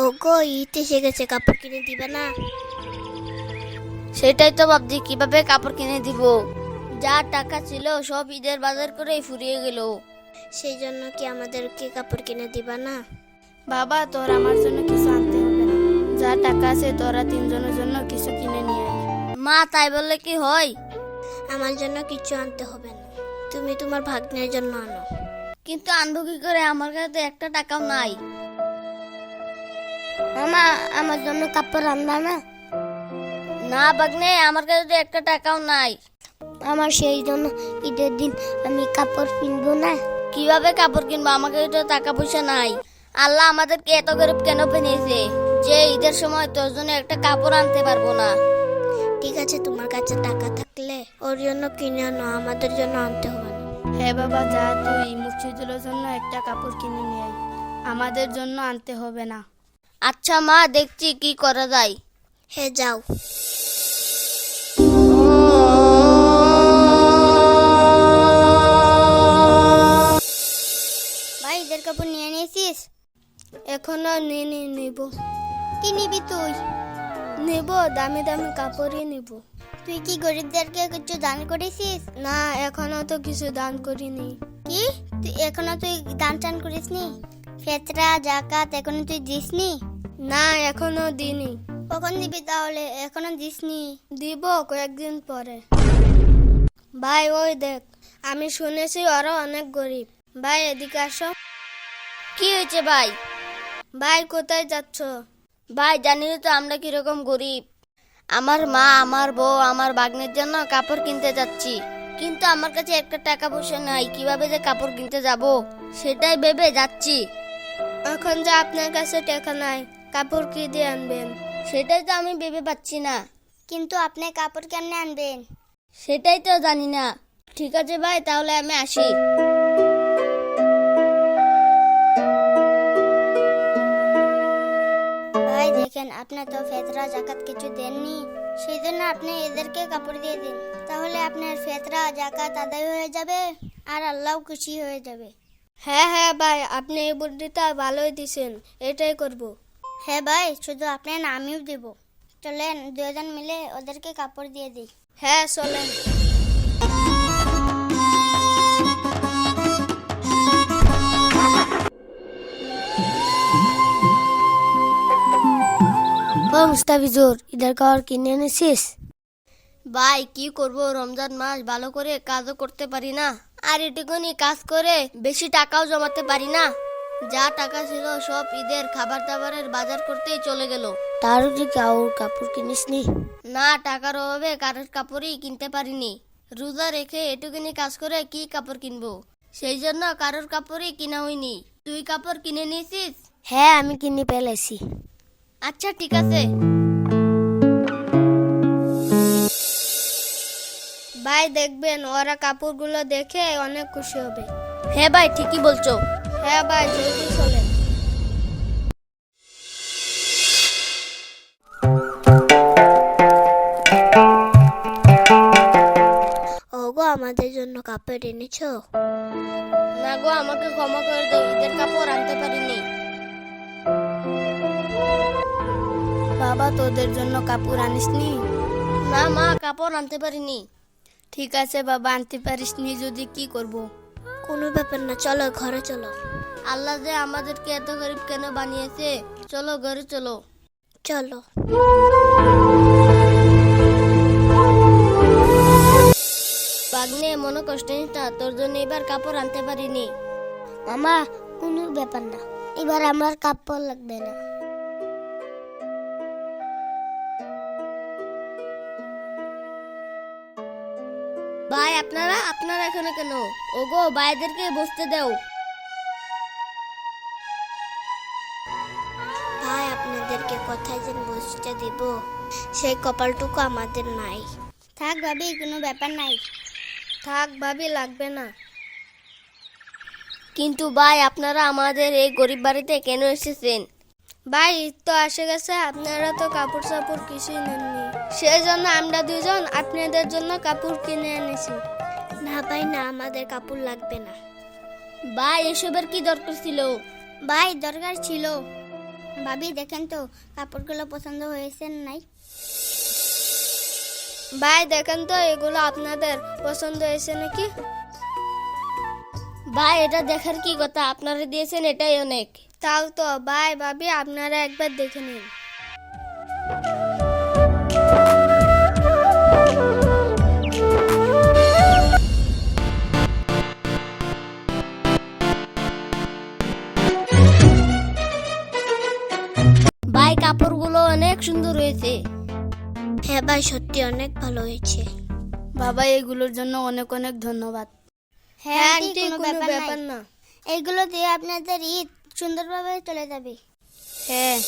ওগো, ঈদ এসে গেছে, কাপড় কিনে দিবে না? সেটাই তো ভাবছি, কিভাবে কাপড় কিনে দিব। যা টাকা ছিল সব ঈদের বাজার করেই ফুরিয়ে গেল। সেই জন্য কি আমাদেরকে কাপড় কিনে দিবা না? বাবা, তোর আমার জন্য কিছু আনতে হবে না। যা টাকা আছে তোরা তিনজনের জন্য কিছু কিনে নিয়ে আয়। মা, তাই বললে কি হয়? আমার জন্য কিছু আনতে হবে না, তুমি তোমার ভাগ্নের জন্য আনো। কিন্তু আনবো কি করে, আমার কাছে তো একটা টাকাও নাই। মামা, আমার জন্য কাপড় আনবা না? না ভাগ্নে, আমার কাছে তো একটা টাকাও নাই। আমার সেই জন্য ঈদের দিন আমি কাপড় কিনবো না। কিভাবে কাপড় কিনবো, আমাকে তো টাকা পয়সা নাই। আল্লাহ আমাদেরকে এত গরিব কেন বানিয়েছে যে ঈদের সময় তোর জন্য একটা কাপড় আনতে পারবো না? ঠিক আছে, তোমার কাছে টাকা থাকলে ওর জন্য কিনে আনো, আমাদের জন্য আনতে হবে না। হ্যাঁ বাবা, যা তুই মুর্শিদুলের জন্য একটা কাপড় কিনে নিয়ে আয়, আমাদের জন্য আনতে হবে না। আচ্ছা মা, দেখছি কি করা যায়। হ্যাঁ, যাও। ভাই, ঈদের কাপড় নিয়ে নিয়েছিস? এখনো নিব। কি নিবি তুই? নেব, দামি দামি কাপড়ই নিব। তুই কি গরিবদেরকে কিছু দান করেছিস? না, এখনো তো কিছু দান করিনি। কি, তুই এখনো দান টান করিসনি? ফেতরা জাকাত এখনো তুই দিসনি? না, এখনো দিইনি। কখন দিবি তাহলে? এখনো দিসনি? দিব কয়েকদিন পরে। ভাই, ওই দেখ, আমি শুনেছি ওরা অনেক গরিব। ভাই, এদিকে আসো। কি হয়েছে ভাই? ভাই, কোথায় যাচ্ছ? ভাই, জানি তো আমরা কিরকম গরিব। আমার মা, আমার বউ, আমার ভাগ্নের জন্য কাপড় কিনতে যাচ্ছি, কিন্তু আমার কাছে একটা টাকা পয়সা নাই। কিভাবে যে কাপড় কিনতে যাব সেটাই ভেবে যাচ্ছি। এখন যে আপনার কাছে টাকা নাই, কাপড় কি দিয়ে আনবেন? সেটাই তো আমি ভেবে পাচ্ছি না। কিন্তু আপনি কাপড় কেমনে আনবেন? সেটাই তো জানি না। ঠিক আছে ভাই, তাহলে আমি আসি। ভাই দেখেন, আপনার তো ফেতরা জাকাত কিছু দেননি, সেই জন্য আপনি এদেরকে কাপড় দিয়ে দিন। তাহলে আপনার ফেতরা জাকাত আদায় হয়ে যাবে আর আল্লাহ খুশি হয়ে যাবে। হ্যাঁ হ্যাঁ ভাই, আপনি এই বুদ্ধিটা ভালোই দিছেন, এটাই করব। হ্যাঁ ভাই, শুধু আপনি না, আমিও দেব। চলেন দুজন মিলে ওদেরকে কাপড় দিয়ে দিই। হ্যাঁ, চলেন। ও মুস্তাফিজুর, ঈদের কাপড় কিনে এনেছিস? ভাই, কি করব, রমজান মাস, ভালো করে কাজও করতে পারি না, আর এটুকুনি কাজ করে বেশি টাকাও জমাতে পারি না। যা টাকা ছিল সব ঈদের খাবার দাবারের বাজার করতেই চলে গেল। তারও কি কাপড় কিনিসনি? না, টাকার অভাবে কারোর কাপড়ই কিনতে পারিনি। রোজা রেখে এটুকুনি কাজ করে কি কাপড় কিনবো, সেই জন্য কারোর কাপড়ই কিনা হয়নি। তুই কাপড় কিনে নিয়েছিস? হ্যাঁ, আমি কিনে ফেলেছি। আচ্ছা, ঠিক আছে। ভাই দেখবেন, ওরা কাপড়গুলো দেখে অনেক খুশি হবে। হ্যাঁ ভাই, ঠিকই বলছো। হ্যাঁ ভাই, জলদি চলেন। ওগো, আমাদের জন্য কাপড় এনেছো? না গো, আমাকে ক্ষমা করে দাও, ঈদের কাপড় আনতে পারিনি। বাবা, তোদের জন্য কাপড় আনিসনি? না মা, কাপড় আনতে পারিনি। ঠিক আছে বাবা, আনতে পারিসনি যদি কি করব? কোনো ব্যাপার না, চলো ঘরে চলো। আল্লাহ যে আমাদেরকে এত গরিব কেন বানিয়েছে, চলো ঘরে চলো। চলো। ভাগ্নে, মনে কষ্ট নিস না, তোর জন্য এবার কাপড় আনতে পারিনি। মামা, কোনো ব্যাপার না, এবার আমার কাপড় লাগবে না। ভাই, আপনারা এখানে কেন? ওগো, ভাইদেরকে বসতে দাও। ভাই, আপনাদেরকে কোথায় যেন বসতে দিব, সেই কপালটুকু আমাদের নাই। থাক ভাবি, কোনো ব্যাপার নাই। থাক ভাবি, লাগবে না। কিন্তু ভাই, আপনারা আমাদের এই গরিব বাড়িতে কেন এসেছেন? ভাই ঈদ তো আসে গেছে, আপনারা তো কাপড় চাপড় কিছুই নেননি, সেই জন্য আমরা দুজন আপনাদের জন্য কাপড় কিনে এনেছি। না ভাই না, আমাদের কাপড় লাগবে না। ভাই এসবের কি দরকার ছিল? ভাই দরকার ছিল। ভাবি দেখেন তো কাপড়গুলো পছন্দ হয়েছে নাই? ভাই দেখেন তো এগুলো আপনাদের পছন্দ হয়েছে নাকি? ভাই এটা দেখার কি কথা, আপনারা দিয়েছেন এটাই অনেক। তাও তো ভাই ভাবি আপনারা একবার দেখে নিন। ভাই কাপড়গুলো অনেক সুন্দর হয়েছে। হ্যাঁ ভাই সত্যি অনেক ভালো হয়েছে। বাবা এগুলোর জন্য অনেক অনেক ধন্যবাদ। হ্যাঁ আন্টি, আন্টি, কোনো কোনো ব্যাপার ব্যাপার না। না। এইগুলো দিয়ে আপনাদের ঈদ সুন্দরভাবে চলে যাবে। হ্যাঁ।